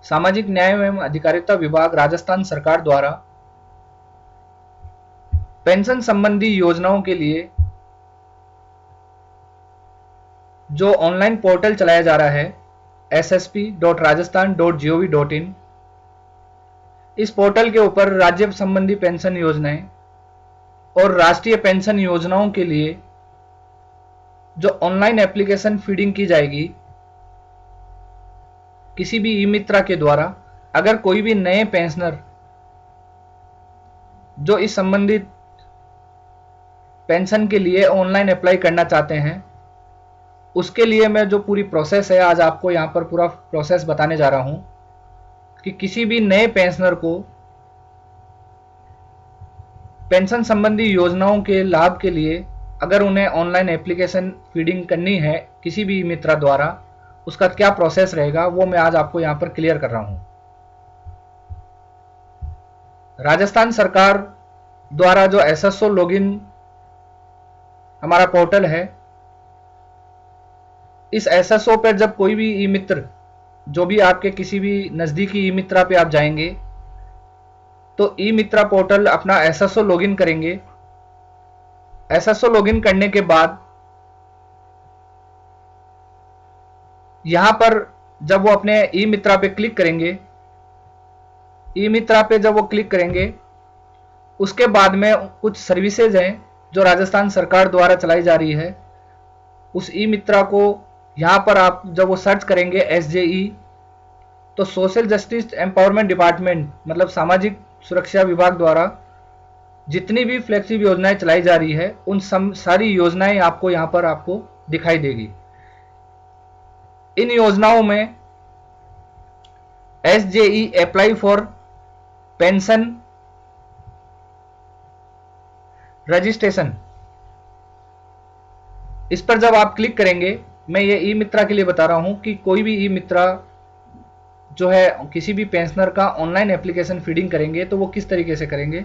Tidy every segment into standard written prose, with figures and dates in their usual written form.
सामाजिक न्याय एवं अधिकारिता विभाग राजस्थान सरकार द्वारा पेंशन संबंधी योजनाओं के लिए जो ऑनलाइन पोर्टल चलाया जा रहा है ssp.rajasthan.gov.in, इस पोर्टल के ऊपर राज्य संबंधी पेंशन योजनाएं और राष्ट्रीय पेंशन योजनाओं के लिए जो ऑनलाइन एप्लीकेशन फीडिंग की जाएगी किसी भी ई मित्रा के द्वारा। अगर कोई भी नए पेंशनर जो इस संबंधित पेंशन के लिए ऑनलाइन अप्लाई करना चाहते हैं, उसके लिए मैं जो पूरी प्रोसेस है आज आपको यहाँ पर पूरा प्रोसेस बताने जा रहा हूँ कि किसी भी नए पेंशनर को पेंशन संबंधी योजनाओं के लाभ के लिए अगर उन्हें ऑनलाइन एप्लीकेशन फीडिंग करनी है किसी भी मित्रा द्वारा, उसका क्या प्रोसेस रहेगा वो मैं आज आपको यहाँ पर क्लियर कर रहा हूँ। राजस्थान सरकार द्वारा जो एसएसओ लॉगिन हमारा पोर्टल है, इस एसएसओ पर जब कोई भी ई मित्र जो भी आपके किसी भी नज़दीकी ई मित्रा पे आप जाएंगे तो ई मित्रा पोर्टल अपना एसएसओ लॉगिन करेंगे। एसएसओ लॉगिन करने के बाद यहां पर जब वो अपने ई मित्रा पे क्लिक करेंगे, ई मित्रा पे जब वो क्लिक करेंगे उसके बाद में कुछ सर्विसेज हैं जो राजस्थान सरकार द्वारा चलाई जा रही है। उस ई मित्रा को यहां पर आप जब वो सर्च करेंगे एसजेई, तो सोशल जस्टिस एम्पावरमेंट डिपार्टमेंट मतलब सामाजिक सुरक्षा विभाग द्वारा जितनी भी फ्लेक्सिबल योजनाएं चलाई जा रही है उन सारी योजनाएं आपको यहां पर आपको दिखाई देगी। इन योजनाओं में एसजेई अप्लाई फॉर पेंशन रजिस्ट्रेशन, इस पर जब आप क्लिक करेंगे, मैं ये ई मित्रा के लिए बता रहा हूं कि कोई भी ई मित्रा जो है किसी भी पेंशनर का ऑनलाइन एप्लीकेशन फीडिंग करेंगे तो वो किस तरीके से करेंगे।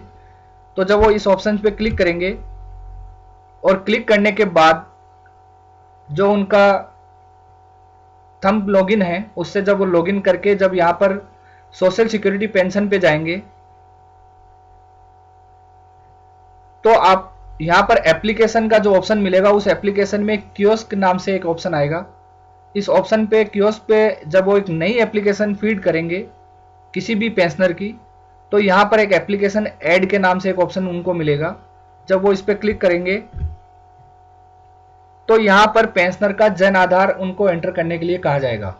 तो जब वो इस ऑप्शन पे क्लिक करेंगे और क्लिक करने के बाद जो उनका थंब लॉगिन है उससे जब वो लॉगिन करके जब यहाँ पर सोशल सिक्योरिटी पेंशन पे जाएंगे तो आप यहाँ पर एप्लीकेशन का जो ऑप्शन मिलेगा उस एप्लीकेशन में कियोस्क नाम से एक ऑप्शन आएगा। इस ऑप्शन पे कियोस्क पे जब वो एक नई एप्लीकेशन फीड करेंगे किसी भी पेंशनर की, तो यहाँ पर एक एप्लीकेशन ऐड के नाम से एक ऑप्शन उनको मिलेगा। जब वो इस पर क्लिक करेंगे तो यहाँ पर पेंशनर का जन आधार उनको एंटर करने के लिए कहा जाएगा।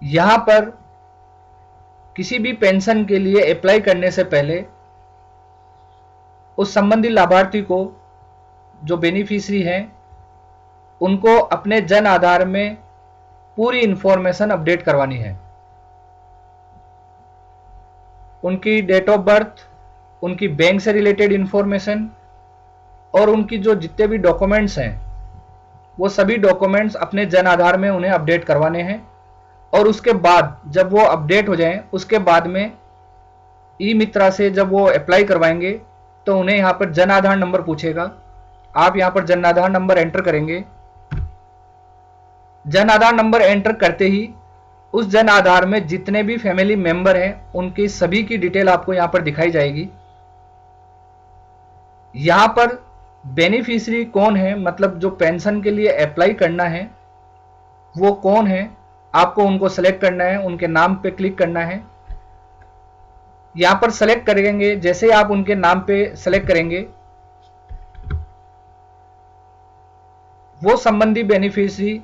यहाँ पर किसी भी पेंशन के लिए अप्लाई करने से पहले उस संबंधित लाभार्थी को जो बेनिफिशियरी हैं उनको अपने जन आधार में पूरी इंफॉर्मेशन अपडेट करवानी है। उनकी डेट ऑफ बर्थ, उनकी बैंक से रिलेटेड इंफॉर्मेशन और उनकी जो जितने भी डॉक्यूमेंट्स हैं वो सभी डॉक्यूमेंट्स अपने जन आधार में उन्हें अपडेट करवाने हैं। और उसके बाद जब वो अपडेट हो जाएं उसके बाद में ई मित्रा से जब वो अप्लाई करवाएंगे तो उन्हें यहाँ पर जन आधार नंबर पूछेगा। आप यहाँ पर जन आधार नंबर एंटर करेंगे। जन आधार नंबर एंटर करते ही उस जन आधार में जितने भी फैमिली मेंबर हैं उनकी सभी की डिटेल आपको यहाँ पर दिखाई जाएगी। यहाँ पर बेनिफिशियरी कौन है, मतलब जो पेंशन के लिए अप्लाई करना है वो कौन है, आपको उनको सेलेक्ट करना है, उनके नाम पे क्लिक करना है। यहाँ पर सेलेक्ट करेंगे, जैसे ही आप उनके नाम पे सेलेक्ट करेंगे वो संबंधी बेनिफिशियरी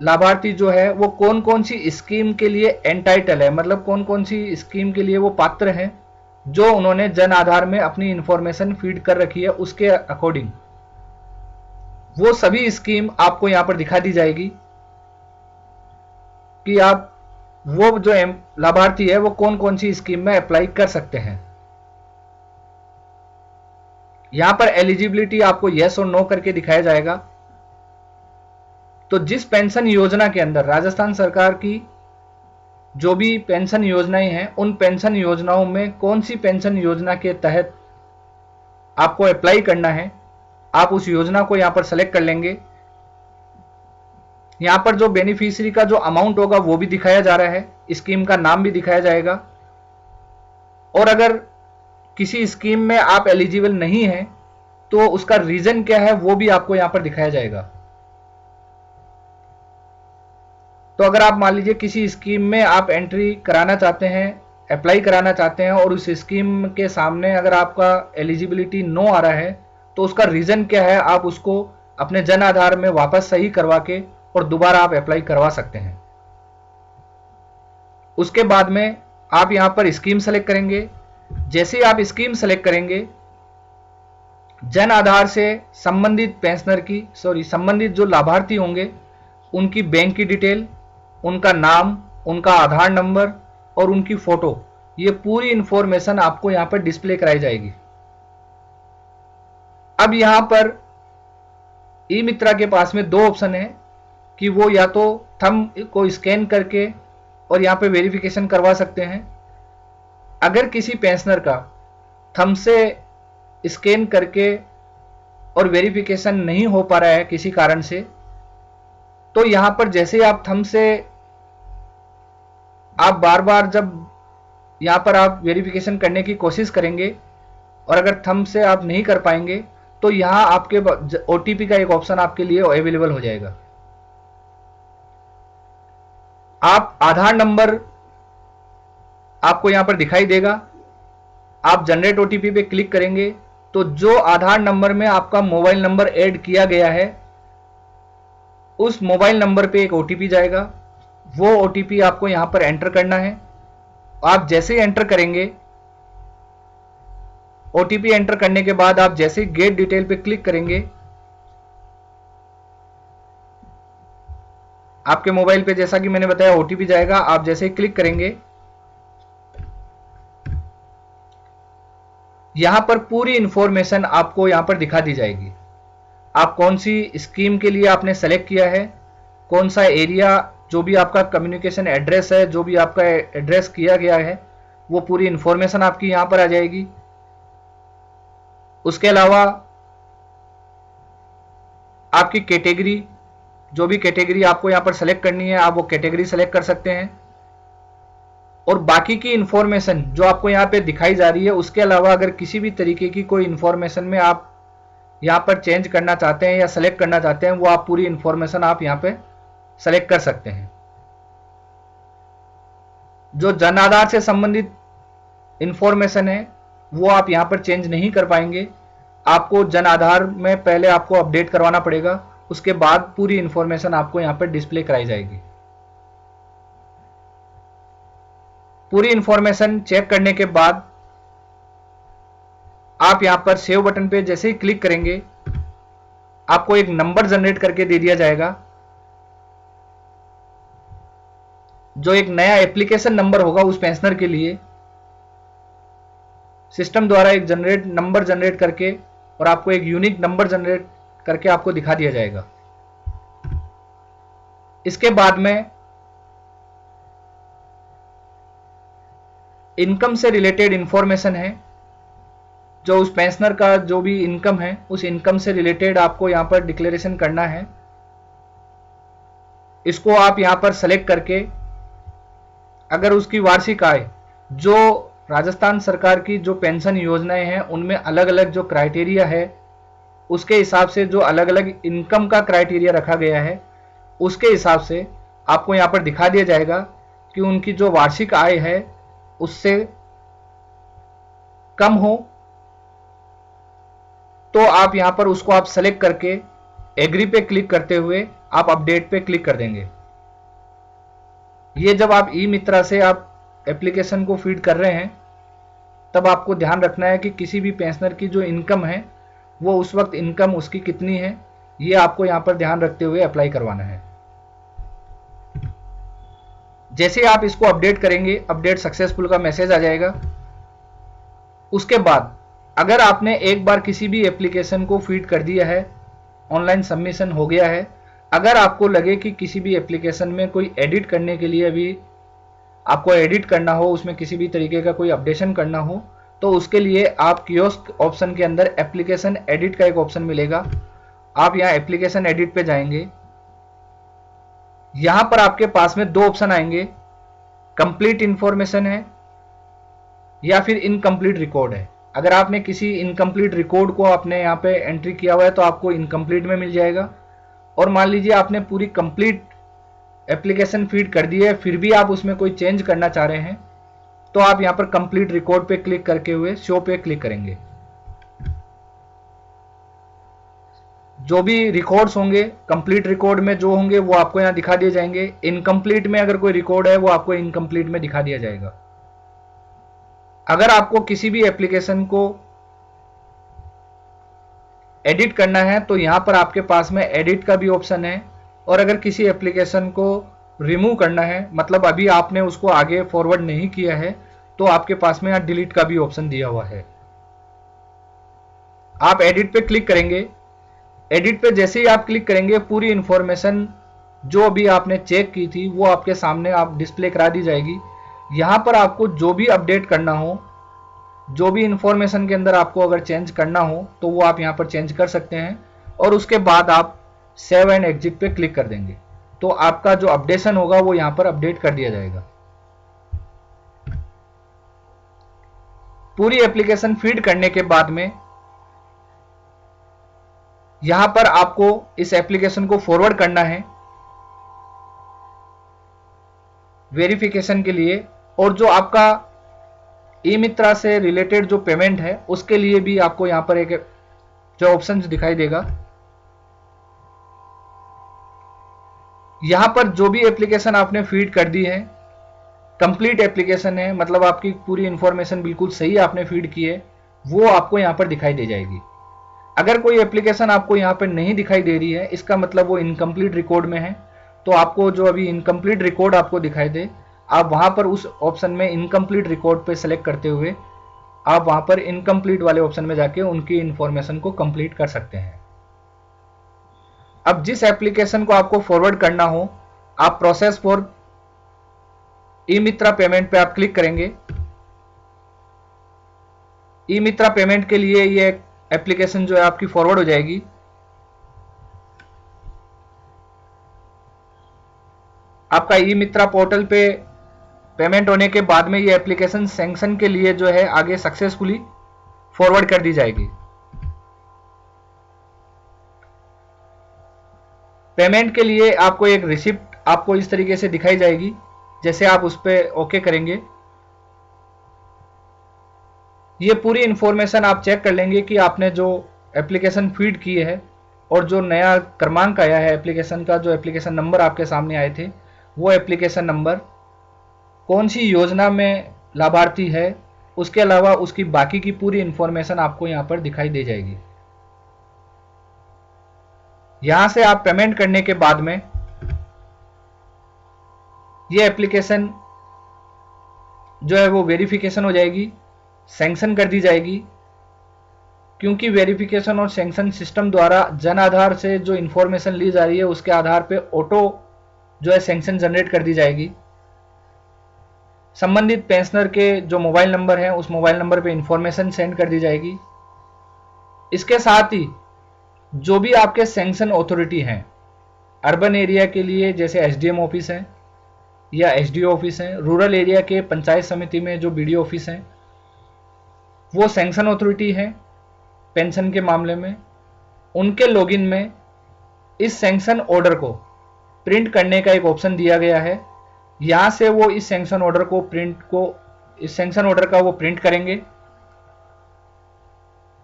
लाभार्थी जो है वो कौन कौन सी स्कीम के लिए एंटाइटल है, मतलब कौन कौन सी स्कीम के लिए वो पात्र हैं जो उन्होंने जन आधार में अपनी इंफॉर्मेशन फीड कर रखी है उसके अकॉर्डिंग वो सभी स्कीम आपको यहां पर दिखा दी जाएगी कि आप वो जो लाभार्थी है वो कौन कौन सी स्कीम में अप्लाई कर सकते हैं। यहां पर एलिजिबिलिटी आपको यस और नो करके दिखाया जाएगा। तो जिस पेंशन योजना के अंदर राजस्थान सरकार की जो भी पेंशन योजनाएं हैं उन पेंशन योजनाओं में कौन सी पेंशन योजना के तहत आपको अप्लाई करना है, आप उस योजना को यहां पर सेलेक्ट कर लेंगे। यहाँ पर जो बेनिफिशियरी का जो अमाउंट होगा वो भी दिखाया जा रहा है, स्कीम का नाम भी दिखाया जाएगा। और अगर किसी स्कीम में आप एलिजिबल नहीं हैं तो उसका रीजन क्या है वो भी आपको यहाँ पर दिखाया जाएगा। तो अगर आप मान लीजिए किसी स्कीम में आप एंट्री कराना चाहते हैं, अप्लाई कराना चाहते हैं और उस स्कीम के सामने अगर आपका एलिजिबिलिटी नो आ रहा है तो उसका रीजन क्या है, आप उसको अपने जन आधार में वापस सही करवा के और दोबारा आप अप्लाई करवा सकते हैं। उसके बाद में आप यहां पर स्कीम सेलेक्ट करेंगे। जैसे ही आप स्कीम सेलेक्ट करेंगे, जन आधार से संबंधित पेंशनर की संबंधित जो लाभार्थी होंगे उनकी बैंक की डिटेल, उनका नाम, उनका आधार नंबर और उनकी फोटो, ये पूरी इंफॉर्मेशन आपको यहां पर डिस्प्ले कराई जाएगी। अब यहां पर ई मित्रा के पास में दो ऑप्शन है कि वो या तो थंब को स्कैन करके और यहां पे वेरिफिकेशन करवा सकते हैं। अगर किसी पेंशनर का थंब से स्कैन करके और वेरिफिकेशन नहीं हो पा रहा है किसी कारण से, तो यहां पर जैसे आप थंब से आप बार बार जब यहां पर आप वेरिफिकेशन करने की कोशिश करेंगे और अगर थंब से आप नहीं कर पाएंगे तो यहां आपके ओटीपी का एक ऑप्शन आपके लिए अवेलेबल हो जाएगा। आप आधार नंबर आपको यहां पर दिखाई देगा। आप जनरेट ओटीपी पे क्लिक करेंगे तो जो आधार नंबर में आपका मोबाइल नंबर ऐड किया गया है उस मोबाइल नंबर पे एक ओटीपी जाएगा। वो ओटीपी आपको यहां पर एंटर करना है। आप जैसे ही एंटर करेंगे, ओटीपी एंटर करने के बाद आप जैसे ही गेट डिटेल पे क्लिक करेंगे, आपके मोबाइल पे जैसा कि मैंने बताया ओटीपी जाएगा। आप जैसे ही क्लिक करेंगे, यहां पर पूरी इंफॉर्मेशन आपको यहां पर दिखा दी जाएगी। आप कौन सी स्कीम के लिए आपने सेलेक्ट किया है, कौन सा एरिया, जो भी आपका कम्युनिकेशन एड्रेस है, जो भी आपका एड्रेस किया गया है, वो पूरी इंफॉर्मेशन आपकी यहां पर आ जाएगी। उसके अलावा आपकी कैटेगरी, जो भी कैटेगरी आपको यहां पर सेलेक्ट करनी है, आप वो कैटेगरी सेलेक्ट कर सकते हैं। और बाकी की इंफॉर्मेशन जो आपको यहां पे दिखाई जा रही है, उसके अलावा अगर किसी भी तरीके की कोई इंफॉर्मेशन में आप यहां पर चेंज करना चाहते हैं या सेलेक्ट करना चाहते हैं, वो आप पूरी इंफॉर्मेशन आप यहां पे सेलेक्ट कर सकते हैं। जो जन आधार से संबंधित इंफॉर्मेशन है वो आप यहां पर चेंज नहीं कर पाएंगे। आपको जन आधार में पहले आपको अपडेट करवाना पड़ेगा, उसके बाद पूरी इंफॉर्मेशन आपको यहां पर डिस्प्ले कराई जाएगी। पूरी इंफॉर्मेशन चेक करने के बाद आप यहां पर सेव बटन पे जैसे ही क्लिक करेंगे, आपको एक नंबर जनरेट करके दे दिया जाएगा, जो एक नया एप्लीकेशन नंबर होगा उस पेंशनर के लिए। सिस्टम द्वारा एक नंबर जनरेट करके और आपको एक यूनिक नंबर जनरेट करके आपको दिखा दिया जाएगा। इसके बाद में इनकम से रिलेटेड इंफॉर्मेशन है, जो उस पेंशनर का जो भी इनकम है उस इनकम से रिलेटेड आपको यहां पर डिक्लेरेशन करना है। इसको आप यहां पर सेलेक्ट करके, अगर उसकी वार्षिक आय, जो राजस्थान सरकार की जो पेंशन योजनाएं हैं उनमें अलग अलग जो क्राइटेरिया है, उसके हिसाब से जो अलग अलग इनकम का क्राइटेरिया रखा गया है, उसके हिसाब से आपको यहां पर दिखा दिया जाएगा कि उनकी जो वार्षिक आय है उससे कम हो, तो आप यहां पर उसको आप सेलेक्ट करके एग्री पे क्लिक करते हुए आप अपडेट पे क्लिक कर देंगे। ये जब आप ई मित्रा से आप एप्लीकेशन को फीड कर रहे हैं तब आपको ध्यान रखना है कि किसी भी पेंशनर की जो इनकम है वो उस वक्त इनकम उसकी कितनी है, ये आपको यहां पर ध्यान रखते हुए अप्लाई करवाना है। जैसे आप इसको अपडेट करेंगे, अपडेट सक्सेसफुल का मैसेज आ जाएगा। उसके बाद अगर आपने एक बार किसी भी एप्लीकेशन को फीड कर दिया है, ऑनलाइन सबमिशन हो गया है, अगर आपको लगे कि किसी भी एप्लीकेशन में कोई एडिट करने के लिए अभी आपको एडिट करना हो, उसमें किसी भी तरीके का कोई अपडेशन करना हो, तो उसके लिए आप कियोस्क ऑप्शन के अंदर एप्लीकेशन एडिट का एक ऑप्शन मिलेगा। आप यहाँ एप्लीकेशन एडिट पे जाएंगे। यहां पर आपके पास में दो ऑप्शन आएंगे, कंप्लीट इंफॉर्मेशन है या फिर इनकम्प्लीट रिकॉर्ड है। अगर आपने किसी इनकम्प्लीट रिकॉर्ड को आपने यहाँ पे एंट्री किया हुआ है तो आपको इनकम्प्लीट में मिल जाएगा। और मान लीजिए आपने पूरी कंप्लीट एप्लीकेशन फीड कर दी है, फिर भी आप उसमें कोई चेंज करना चाह रहे हैं तो आप यहाँ पर कंप्लीट रिकॉर्ड पे क्लिक करके हुए शो पे क्लिक करेंगे। जो भी रिकॉर्ड्स होंगे कंप्लीट रिकॉर्ड में जो होंगे वो आपको यहाँ दिखा दिए जाएंगे। इनकम्प्लीट में अगर कोई रिकॉर्ड है वो आपको इनकम्प्लीट में दिखा दिया जाएगा। अगर आपको किसी भी एप्लीकेशन को एडिट करना है तो यहां पर आपके पास में एडिट का भी ऑप्शन है, और अगर किसी एप्लीकेशन को रिमूव करना है, मतलब अभी आपने उसको आगे फॉरवर्ड नहीं किया है, तो आपके पास में यहां डिलीट का भी ऑप्शन दिया हुआ है। आप एडिट पे क्लिक करेंगे। एडिट पे जैसे ही आप क्लिक करेंगे पूरी इंफॉर्मेशन जो अभी आपने चेक की थी वो आपके सामने आप डिस्प्ले करा दी जाएगी। यहां पर आपको जो भी अपडेट करना हो, जो भी इंफॉर्मेशन के अंदर आपको अगर चेंज करना हो तो वो आप यहां पर चेंज कर सकते हैं, और उसके बाद आप सेव एंड एग्जिट पे क्लिक कर देंगे तो आपका जो अपडेशन होगा वो यहां पर अपडेट कर दिया जाएगा। पूरी एप्लीकेशन फीड करने के बाद में यहां पर आपको इस एप्लीकेशन को फॉरवर्ड करना है वेरिफिकेशन के लिए, और जो आपका ई मित्रा से रिलेटेड जो पेमेंट है उसके लिए भी आपको यहां पर एक जो ऑप्शन दिखाई देगा। यहां पर जो भी एप्लीकेशन आपने फीड कर दी है कंप्लीट एप्लीकेशन है, मतलब आपकी पूरी इंफॉर्मेशन बिल्कुल सही आपने फीड की है, वो आपको यहां पर दिखाई दे जाएगी। अगर कोई एप्लीकेशन आपको यहां पर नहीं दिखाई दे रही है इसका मतलब वो इनकम्प्लीट रिकॉर्ड में है, तो आपको जो अभी इनकम्प्लीट रिकॉर्ड आपको दिखाई दे आप वहां पर उस ऑप्शन में इनकम्प्लीट रिकॉर्ड पे सेलेक्ट करते हुए आप वहां पर इनकम्प्लीट वाले ऑप्शन में जाके उनकी इंफॉर्मेशन को कंप्लीट कर सकते हैं। अब जिस एप्लीकेशन को आपको फॉरवर्ड करना हो आप process for E Mitra payment पे आप क्लिक करेंगे। ई मित्रा पेमेंट के लिए ये एप्लीकेशन जो है आपकी फॉरवर्ड हो जाएगी। आपका ई मित्रा पोर्टल पे पेमेंट होने के बाद में ये एप्लीकेशन सैंक्शन के लिए जो है आगे सक्सेसफुली फॉरवर्ड कर दी जाएगी। पेमेंट के लिए आपको एक रिसिप्ट आपको इस तरीके से दिखाई जाएगी। जैसे आप उस पर ओके करेंगे ये पूरी इंफॉर्मेशन आप चेक कर लेंगे कि आपने जो एप्लीकेशन फीड की है और जो नया क्रमांक आया है एप्लीकेशन का, जो एप्लीकेशन नंबर आपके सामने आए थे वो एप्लीकेशन नंबर कौन सी योजना में लाभार्थी है, उसके अलावा उसकी बाकी की पूरी इंफॉर्मेशन आपको यहां पर दिखाई दे जाएगी। यहां से आप पेमेंट करने के बाद में ये एप्लीकेशन जो है वो वेरिफिकेशन हो जाएगी, सैंक्शन कर दी जाएगी। क्योंकि वेरिफिकेशन और सैंक्शन सिस्टम द्वारा जन आधार से जो इंफॉर्मेशन ली जा रही है उसके आधार पे ऑटो जो है सैंक्शन जनरेट कर दी जाएगी। संबंधित पेंशनर के जो मोबाइल नंबर है उस मोबाइल नंबर पे इंफॉर्मेशन सेंड कर दी जाएगी। इसके साथ ही जो भी आपके सैंक्शन अथॉरिटी हैं अर्बन एरिया के लिए जैसे एसडीएम ऑफिस है या एसडीओ ऑफिस है, रूरल एरिया के पंचायत समिति में जो बीडीओ ऑफिस है वो सैंक्शन अथॉरिटी है पेंशन के मामले में, उनके लॉगिन में इस सैंक्शन ऑर्डर को प्रिंट करने का एक ऑप्शन दिया गया है। यहां से वो इस सैंक्शन ऑर्डर का वो प्रिंट करेंगे।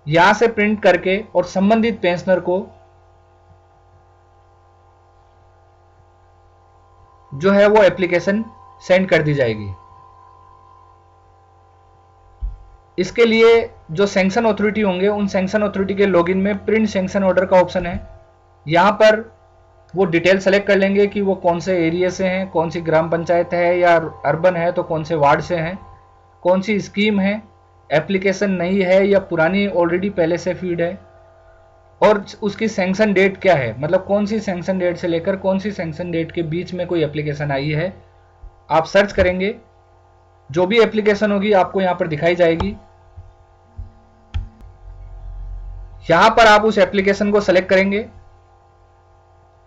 यहां से प्रिंट करके और संबंधित पेंशनर को जो है वो एप्लीकेशन सेंड कर दी जाएगी। इसके लिए जो सैंक्शन अथॉरिटी होंगे उन सैंक्शन अथॉरिटी के लॉगिन में प्रिंट सैंक्शन ऑर्डर का ऑप्शन है। यहां पर वो डिटेल सेलेक्ट कर लेंगे कि वो कौन से एरिया से हैं, कौन सी ग्राम पंचायत है या अर्बन है तो कौन से वार्ड से हैं, कौन सी स्कीम है, एप्लीकेशन नई है या पुरानी ऑलरेडी पहले से फीड है, और उसकी सैंक्शन डेट क्या है, मतलब कौन सी सैंक्शन डेट से लेकर कौन सी सैंक्शन डेट के बीच में कोई एप्लीकेशन आई है। आप सर्च करेंगे, जो भी एप्लीकेशन होगी आपको यहां पर दिखाई जाएगी। यहां पर आप उस एप्लीकेशन को सेलेक्ट करेंगे।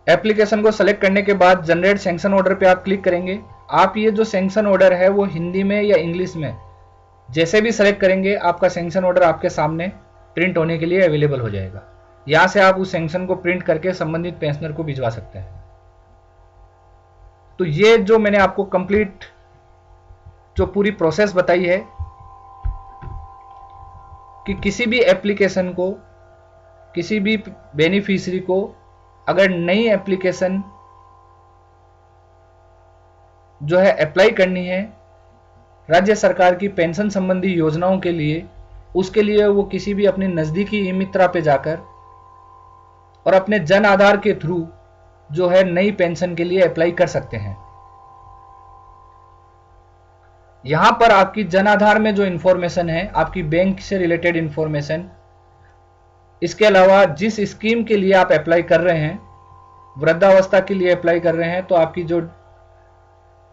एप्लीकेशन को सेलेक्ट करने के बाद जनरेट सैंक्शन ऑर्डर पे आप क्लिक करेंगे। आप ये जो सैंक्शन ऑर्डर है वो हिंदी में या इंग्लिश में जैसे भी सेलेक्ट करेंगे आपका सैंक्शन ऑर्डर आपके सामने प्रिंट होने के लिए अवेलेबल हो जाएगा। यहाँ से आप उस सैंक्शन को प्रिंट करके संबंधित पेंशनर को भिजवा सकते हैं। तो ये जो मैंने आपको कंप्लीट जो पूरी प्रोसेस बताई है कि किसी भी एप्लीकेशन को, किसी भी बेनिफिशियरी को अगर नई एप्लीकेशन जो है अप्लाई करनी है राज्य सरकार की पेंशन संबंधी योजनाओं के लिए, उसके लिए वो किसी भी अपनी नज़दीकी ई मित्रा पे जाकर और अपने जन आधार के थ्रू जो है नई पेंशन के लिए अप्लाई कर सकते हैं। यहां पर आपकी जन आधार में जो इंफॉर्मेशन है, आपकी बैंक से रिलेटेड इंफॉर्मेशन, इसके अलावा जिस स्कीम के लिए आप अप्लाई कर रहे हैं, वृद्धावस्था के लिए अप्लाई कर रहे हैं, तो आपकी जो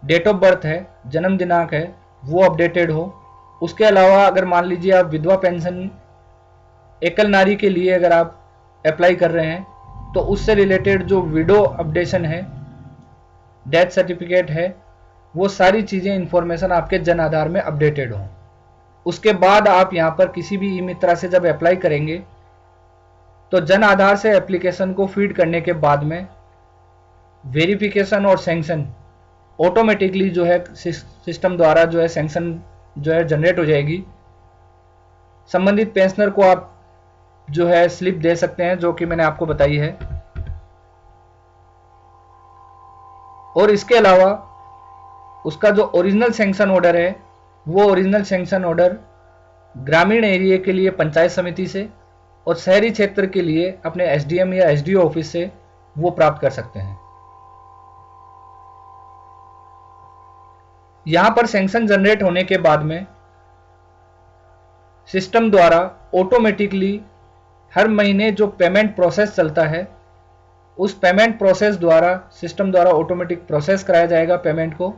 डेट ऑफ बर्थ है, जन्म दिनांक है, वो अपडेटेड हो। उसके अलावा अगर मान लीजिए आप विधवा पेंशन एकल नारी के लिए अगर आप अप्लाई कर रहे हैं तो उससे रिलेटेड जो विडो अपडेशन है, डेथ सर्टिफिकेट है, वो सारी चीज़ें इंफॉर्मेशन आपके जन आधार में अपडेटेड हों। उसके बाद आप यहाँ पर किसी भी ई मित्रा से जब अप्लाई करेंगे तो जन आधार से एप्लीकेशन को फीड करने के बाद में वेरिफिकेशन और सैंक्शन ऑटोमेटिकली जो है सिस्टम द्वारा जो है सैंक्शन जो है जनरेट हो जाएगी। संबंधित पेंशनर को आप जो है स्लिप दे सकते हैं जो कि मैंने आपको बताई है। और इसके अलावा उसका जो ओरिजिनल सैंक्शन ऑर्डर है, वो ओरिजिनल सैंक्शन ऑर्डर ग्रामीण एरिया के लिए पंचायत समिति से और शहरी क्षेत्र के लिए अपने एसडीएम या एसडीओ ऑफिस से वो प्राप्त कर सकते हैं। यहां पर सैंक्शन जनरेट होने के बाद में सिस्टम द्वारा ऑटोमेटिकली हर महीने जो पेमेंट प्रोसेस चलता है, उस पेमेंट प्रोसेस द्वारा सिस्टम द्वारा ऑटोमेटिक प्रोसेस कराया जाएगा पेमेंट को,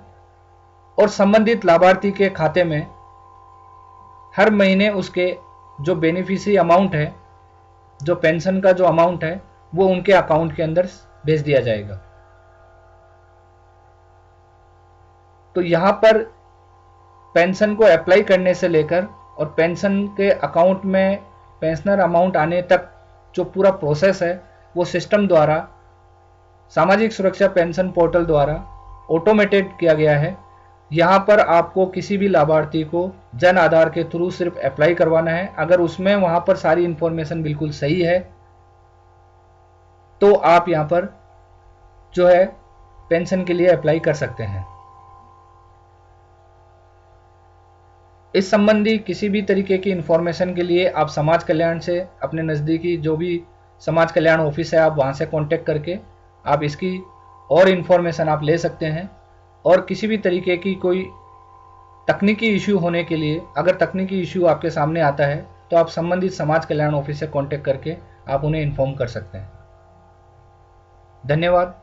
और संबंधित लाभार्थी के खाते में हर महीने उसके जो बेनिफिशियरी अमाउंट है, जो पेंशन का जो अमाउंट है, वो उनके अकाउंट के अंदर भेज दिया जाएगा। तो यहाँ पर पेंशन को अप्लाई करने से लेकर और पेंशन के अकाउंट में पेंशनर अमाउंट आने तक जो पूरा प्रोसेस है वो सिस्टम द्वारा सामाजिक सुरक्षा पेंशन पोर्टल द्वारा ऑटोमेटेड किया गया है। यहाँ पर आपको किसी भी लाभार्थी को जन आधार के थ्रू सिर्फ अप्लाई करवाना है। अगर उसमें वहाँ पर सारी इंफॉर्मेशन बिल्कुल सही है तो आप यहाँ पर जो है पेंशन के लिए अप्लाई कर सकते हैं। इस संबंधी किसी भी तरीके की इंफॉर्मेशन के लिए आप समाज कल्याण से अपने नज़दीकी जो भी समाज कल्याण ऑफिस है आप वहाँ से कांटेक्ट करके आप इसकी और इन्फॉर्मेशन आप ले सकते हैं। और किसी भी तरीके की कोई तकनीकी इशू होने के लिए, अगर तकनीकी इशू आपके सामने आता है तो आप संबंधित समाज कल्याण ऑफिस से कांटेक्ट करके आप उन्हें इन्फॉर्म कर सकते हैं। धन्यवाद।